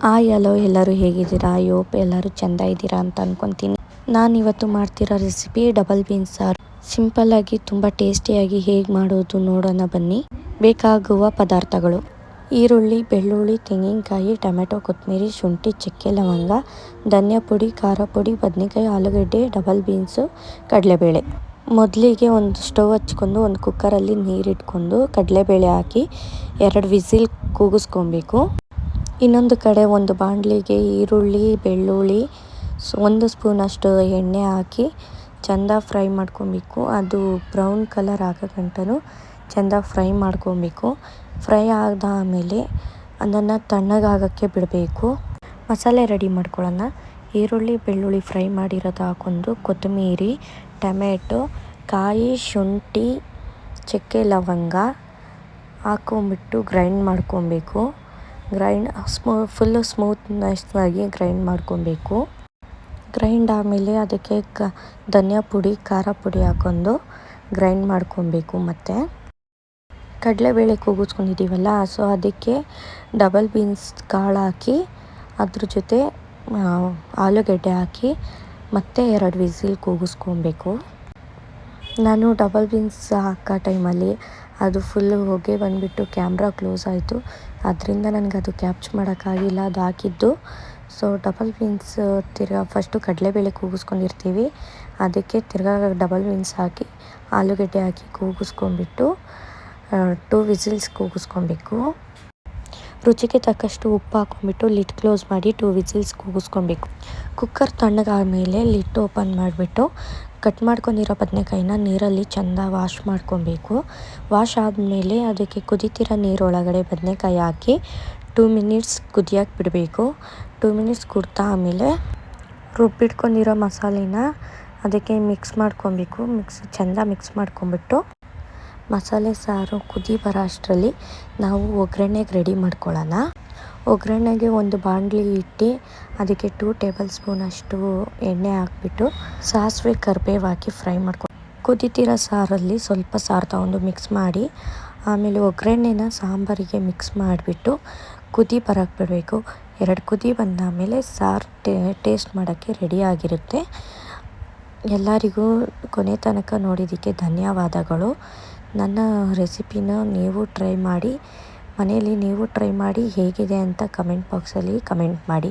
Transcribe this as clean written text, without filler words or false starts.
Hello ಎಲ್ಲರೂ ಹೇಗಿದ್ದೀರಾ? I hope ಎಲ್ಲರೂ ಚೆಂದ ಇದ್ದೀರಾ ಅಂತ ಅಂದ್ಕೊತೀನಿ. ನಾನಿವತ್ತು ಮಾಡ್ತಿರೋ ರೆಸಿಪಿ ಡಬಲ್ ಬೀನ್ಸ್ ಸಾರು. ಸಿಂಪಲ್ಲಾಗಿ ತುಂಬ ಟೇಸ್ಟಿಯಾಗಿ ಹೇಗೆ ಮಾಡೋದು ನೋಡೋಣ ಬನ್ನಿ. ಬೇಕಾಗುವ ಪದಾರ್ಥಗಳು: ಈರುಳ್ಳಿ, ಬೆಳ್ಳುಳ್ಳಿ, ತೆಂಗಿನಕಾಯಿ, ಟೊಮೆಟೊ, ಕೊತ್ತಂಬರಿ, ಶುಂಠಿ, ಚಕ್ಕೆ, ಲವಂಗ, ಧನಿಯಾ ಪುಡಿ, ಖಾರ ಪುಡಿ, ಬದನೆಕಾಯಿ, ಆಲೂಗಡ್ಡೆ, ಡಬಲ್ ಬೀನ್ಸು, ಕಡಲೆಬೇಳೆ. ಮೊದಲಿಗೆ ಒಂದು ಸ್ಟವ್ ಹಚ್ಕೊಂಡು ಒಂದು ಕುಕ್ಕರಲ್ಲಿ ನೀರಿಟ್ಕೊಂಡು ಕಡಲೆಬೇಳೆ ಹಾಕಿ 2 ವಿಸಿಲ್ ಕೂಗಿಸ್ಕೊಬೇಕು. ಇನ್ನೊಂದು ಕಡೆ ಒಂದು ಬಾಣಲಿಗೆ ಈರುಳ್ಳಿ, ಬೆಳ್ಳುಳ್ಳಿ, 1 ಸ್ಪೂನಷ್ಟು ಎಣ್ಣೆ ಹಾಕಿ ಚೆಂದ ಫ್ರೈ ಮಾಡ್ಕೊಬೇಕು. ಅದು ಬ್ರೌನ್ ಕಲರ್ ಆಗೋ ಚೆಂದ ಫ್ರೈ ಮಾಡ್ಕೊಬೇಕು. ಫ್ರೈ ಆದಾದಮೇಲೆ ಅದನ್ನು ತಣ್ಣಗಾಗೋಕ್ಕೆ ಬಿಡಬೇಕು. ಮಸಾಲೆ ರೆಡಿ ಮಾಡ್ಕೊಳ್ಳೋಣ. ಈರುಳ್ಳಿ, ಬೆಳ್ಳುಳ್ಳಿ ಫ್ರೈ ಮಾಡಿರೋದು ಹಾಕ್ಕೊಂಡು ಕೊತ್ತಂಬರಿ, ಟೊಮೆಟೊ, ಕಾಯಿ, ಶುಂಠಿ, ಚಕ್ಕೆ, ಲವಂಗ ಹಾಕ್ಕೊಂಬಿಟ್ಟು ಗ್ರೈಂಡ್ ಮಾಡ್ಕೊಬೇಕು. ಫುಲ್ಲು ಸ್ಮೂತ್ನೆಸ್ಸಾಗಿ ಗ್ರೈಂಡ್ ಮಾಡ್ಕೊಬೇಕು. ಗ್ರೈಂಡ್ ಆದಮೇಲೆ ಅದಕ್ಕೆ ಧನಿಯಾ ಪುಡಿ, ಖಾರ ಪುಡಿ ಹಾಕ್ಕೊಂಡು ಗ್ರೈಂಡ್ ಮಾಡ್ಕೊಬೇಕು. ಮತ್ತು ಕಡಲೆಬೇಳೆ ಕೂಗಿಸ್ಕೊಂಡಿದ್ದೀವಲ್ಲ, ಸೊ ಅದಕ್ಕೆ ಡಬಲ್ ಬೀನ್ಸ್ ಕಾಳು ಹಾಕಿ ಅದ್ರ ಜೊತೆ ಆಲೂಗಡ್ಡೆ ಹಾಕಿ ಮತ್ತೆ 2 ವಿಸಿಲ್ ಕೂಗಿಸ್ಕೊಬೇಕು. ನಾನು ಡಬಲ್ ಬೀನ್ಸ್ ಹಾಕೋ ಟೈಮಲ್ಲಿ ಅದು ಫುಲ್ಲು ಹೊಗೆ ಬಂದುಬಿಟ್ಟು ಕ್ಯಾಮ್ರಾ ಕ್ಲೋಸ್ ಆಯಿತು. ಅದರಿಂದ ನನಗದು ಕ್ಯಾಪ್ಚರ್ ಮಾಡೋಕ್ಕಾಗಿಲ್ಲ, ಅದು ಹಾಕಿದ್ದು. ಸೊ ಡಬಲ್ ಬೀನ್ಸ್ ಫಸ್ಟು ಕಡಲೆಬೇಳೆ ಕೂಗಿಸ್ಕೊಂಡಿರ್ತೀವಿ, ಅದಕ್ಕೆ ತಿರ್ಗಾ ಡಬಲ್ ಬೀನ್ಸ್ ಹಾಕಿ ಆಲೂಗಡ್ಡೆ ಹಾಕಿ ಕೂಗಿಸ್ಕೊಂಬಿಟ್ಟು 2 ವಿಸಿಲ್ಸ್ ಕೂಗಿಸ್ಕೊಬೇಕು. ರುಚಿಗೆ ತಕ್ಕಷ್ಟು ಉಪ್ಪು ಹಾಕ್ಕೊಂಬಿಟ್ಟು ಲಿಡ್ ಕ್ಲೋಸ್ ಮಾಡಿ 2 ವಿಸಿಲ್ಸ್ ಕೂಗಿಸ್ಕೊಬೇಕು. ಕುಕ್ಕರ್ ತಣ್ಣಗಾದಮೇಲೆ ಲಿಡ್ ಓಪನ್ ಮಾಡಿಬಿಟ್ಟು ಕಟ್ ಮಾಡ್ಕೊಂಡಿರೋ ಬದನೆಕಾಯಿನ ನೀರಲ್ಲಿ ಚೆಂದ ವಾಶ್ ಮಾಡ್ಕೊಬೇಕು. ವಾಶ್ ಆದಮೇಲೆ ಅದಕ್ಕೆ ಕುದೀತಿರೋ ನೀರೊಳಗಡೆ ಬದನೆಕಾಯಿ ಹಾಕಿ 2 ಮಿನಿಟ್ಸ್ ಕುದಿಯೋಕ್ಕೆ ಬಿಡಬೇಕು. 2 ಮಿನಿಟ್ಸ್ ಕುಡ್ತಾ ಆಮೇಲೆ ರುಬ್ಬಿಟ್ಕೊಂಡಿರೋ ಮಸಾಲೆನ ಅದಕ್ಕೆ ಮಿಕ್ಸ್ ಮಾಡ್ಕೊಬೇಕು. ಚೆಂದ ಮಿಕ್ಸ್ ಮಾಡ್ಕೊಂಬಿಟ್ಟು ಮಸಾಲೆ ಸಾರು ಕುದಿ ಬರೋ ಅಷ್ಟರಲ್ಲಿ ನಾವು ಒಗ್ಗರಣೆಗೆ ರೆಡಿ ಮಾಡ್ಕೊಳ್ಳೋಣ. ಒಗ್ಗರಣೆಗೆ ಒಂದು ಬಾಣಲಿ ಇಟ್ಟು ಅದಕ್ಕೆ 2 ಟೇಬಲ್ ಸ್ಪೂನಷ್ಟು ಎಣ್ಣೆ ಹಾಕ್ಬಿಟ್ಟು ಸಾಸಿವೆ, ಕರಿಬೇವು ಹಾಕಿ ಫ್ರೈ ಮಾಡ್ಕೊಂಡು ಕುದಿತಿರೋ ಸಾರಲ್ಲಿ ಸ್ವಲ್ಪ ಸಾರು ತಗೊಂಡು ಮಿಕ್ಸ್ ಮಾಡಿ ಆಮೇಲೆ ಒಗ್ಗರಣೆನ ಸಾಂಬಾರಿಗೆ ಮಿಕ್ಸ್ ಮಾಡಿಬಿಟ್ಟು ಕುದಿ ಬರೋಕ್ಕೆ ಬಿಡಬೇಕು. 2 ಕುದಿ ಬಂದಾದಮೇಲೆ ಸಾರು ಟೇಸ್ಟ್ ಮಾಡೋಕ್ಕೆ ರೆಡಿಯಾಗಿರುತ್ತೆ. ಎಲ್ಲರಿಗೂ ಕೊನೆ ತನಕ ನೋಡಿದ್ದಕ್ಕೆ ಧನ್ಯವಾದಗಳು. ನನ್ನ ರೆಸಿಪಿನ ನೀವು ಟ್ರೈ ಮಾಡಿ, ಮನೆಯಲ್ಲಿ ನೀವು ಟ್ರೈ ಮಾಡಿ ಹೇಗಿದೆ ಅಂತ ಕಮೆಂಟ್ ಬಾಕ್ಸಲ್ಲಿ ಕಮೆಂಟ್ ಮಾಡಿ.